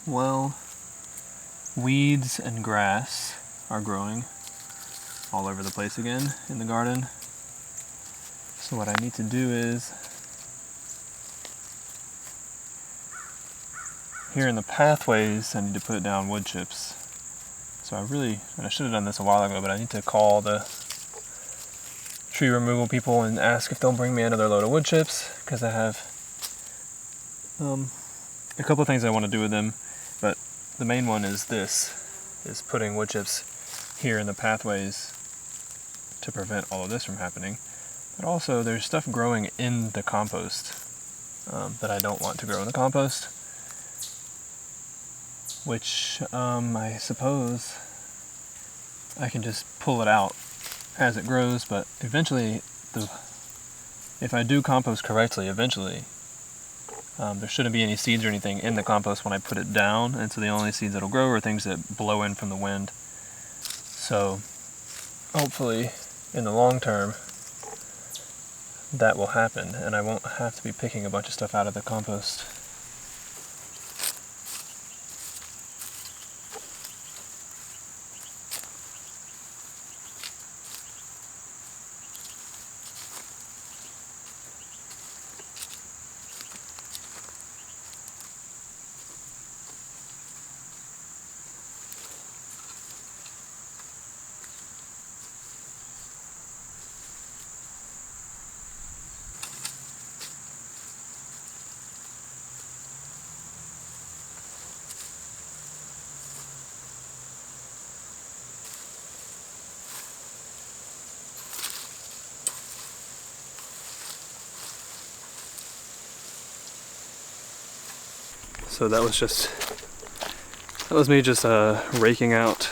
Well, weeds and grass are growing all over the place again in the garden. So what I need to do is, here in the pathways, I need to put down wood chips. So and I should have done this a while ago, but I need to call the tree removal people and ask if they'll bring me another load of wood chips, because I have a couple of things I want to do with them, but the main one is putting wood chips here in the pathways to prevent all of this from happening. But also there's stuff growing in the compost that I don't want to grow in the compost, which I suppose I can just pull it out as it grows, but eventually, if I do compost correctly, eventually there shouldn't be any seeds or anything in the compost when I put it down, and so the only seeds that'll grow are things that blow in from the wind. So hopefully in the long term that will happen, and I won't have to be picking a bunch of stuff out of the compost. So that was me just raking out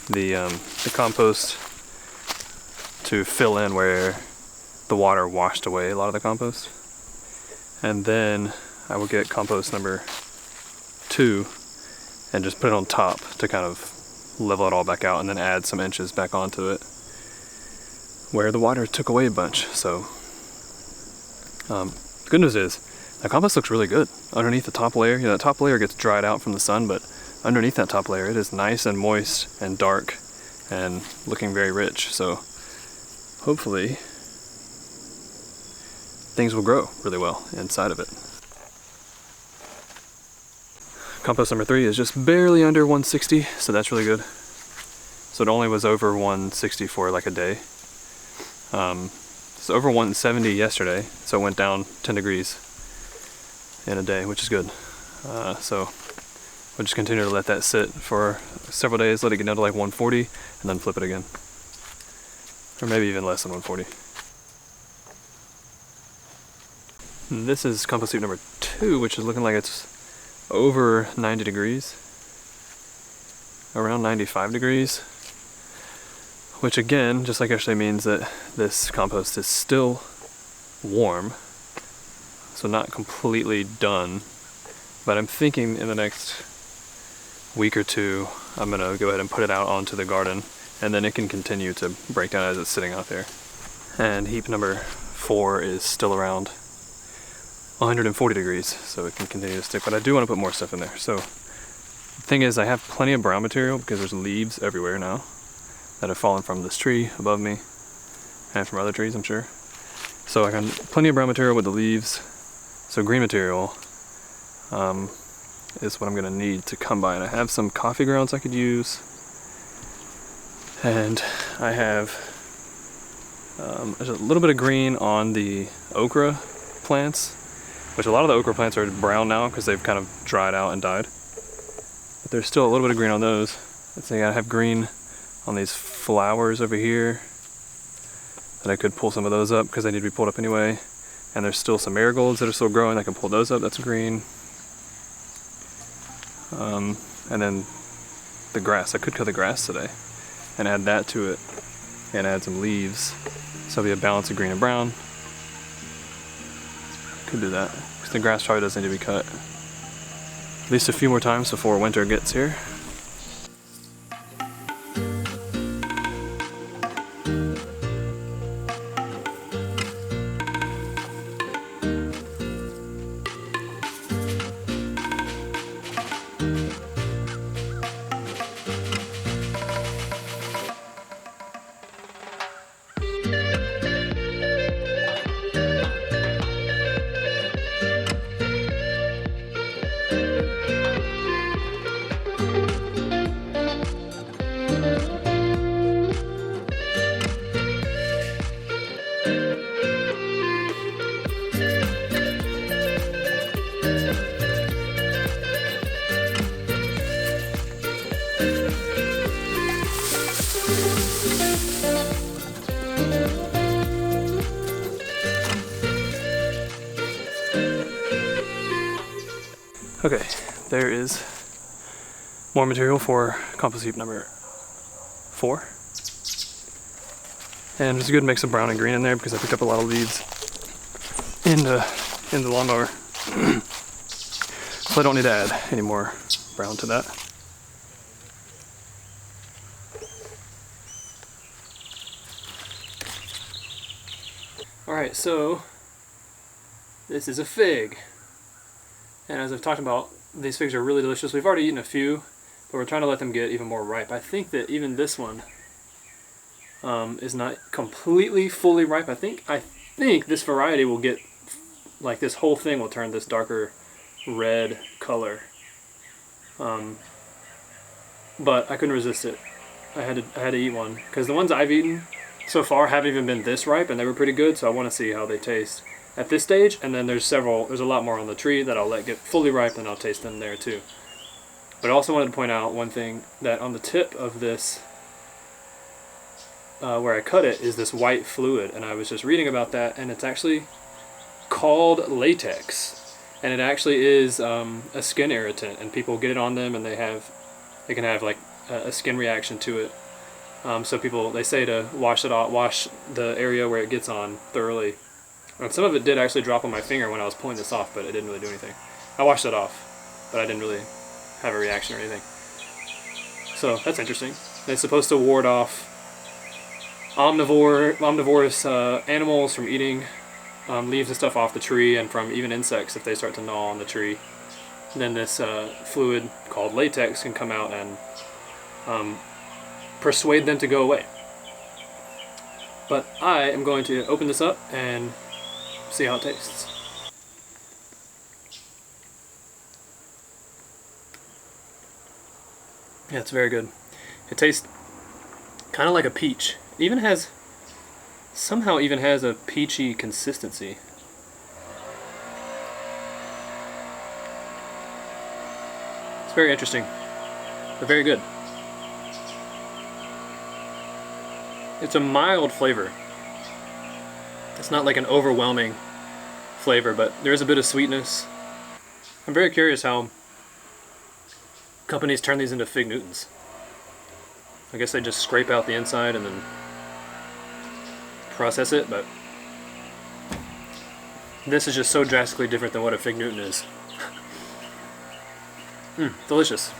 the compost to fill in where the water washed away a lot of the compost. And then I will get compost number 2 and just put it on top to kind of level it all back out, and then add some inches back onto it where the water took away a bunch. So the good news is the compost looks really good underneath the top layer. The top layer gets dried out from the sun, but underneath that top layer it is nice and moist and dark and looking very rich. So hopefully things will grow really well inside of it. Compost number 3 is just barely under 160, so that's really good. So it only was over 160 for like a day. It's over 170 yesterday, so it went down 10 degrees in a day, which is good. So we'll just continue to let that sit for several days, let it get down to like 140, and then flip it again. Or maybe even less than 140. And this is compost heap number 2, which is looking like it's over 90 degrees. Around 95 degrees. Which again, just like yesterday, means that this compost is still warm. So not completely done, but I'm thinking in the next week or 2, I'm gonna go ahead and put it out onto the garden, and then it can continue to break down as it's sitting out there. And heap number 4 is still around 140 degrees, so it can continue to stick, but I do want to put more stuff in there. So the thing is, I have plenty of brown material because there's leaves everywhere now that have fallen from this tree above me, and from other trees, I'm sure. So I got plenty of brown material with the leaves. So green material is what I'm gonna need to come by, and I have some coffee grounds I could use, and I have there's a little bit of green on the okra plants, which a lot of the okra plants are brown now because they've kind of dried out and died, but there's still a little bit of green on those. Let's say I have green on these flowers over here that I could pull some of those up because they need to be pulled up anyway. And there's still some marigolds that are still growing. I can pull those up. That's green. And then the grass. I could cut the grass today and add that to it and add some leaves. So it'll be a balance of green and brown. Could do that. Because the grass probably does need to be cut at least a few more times before winter gets here. Okay, there is more material for compost heap number 4. And it's a good mix of brown and green in there because I picked up a lot of leaves in the lawnmower. So I don't need to add any more brown to that. Alright, so this is a fig. And as I've talked about, these figs are really delicious. We've already eaten a few, but we're trying to let them get even more ripe. I think that even this one is not completely fully ripe. I think this variety will get, like, this whole thing will turn this darker red color. But I couldn't resist it. I had to eat one because the ones I've eaten so far haven't even been this ripe, and they were pretty good. So I want to see how they taste at this stage. And then there's a lot more on the tree that I'll let get fully ripe, and I'll taste them there too. But I also wanted to point out one thing, that on the tip of this, where I cut it, is this white fluid, and I was just reading about that, and it's actually called latex, and it actually is a skin irritant, and people get it on them, and they can have like a skin reaction to it. So they say to wash it off, wash the area where it gets on thoroughly. And some of it did actually drop on my finger when I was pulling this off, but it didn't really do anything. I washed it off, but I didn't really have a reaction or anything. So that's interesting. And it's supposed to ward off omnivorous animals from eating leaves and stuff off the tree, and from even insects if they start to gnaw on the tree. And then this fluid called latex can come out and persuade them to go away. But I am going to open this up and see how it tastes. Yeah, it's very good. It tastes kind of like a peach. It even has, somehow even has a peachy consistency. It's very interesting, but very good. It's a mild flavor. It's not like an overwhelming flavor, but there is a bit of sweetness. I'm very curious how companies turn these into fig Newtons. I guess they just scrape out the inside and then process it, but this is just so drastically different than what a fig Newton is. Delicious.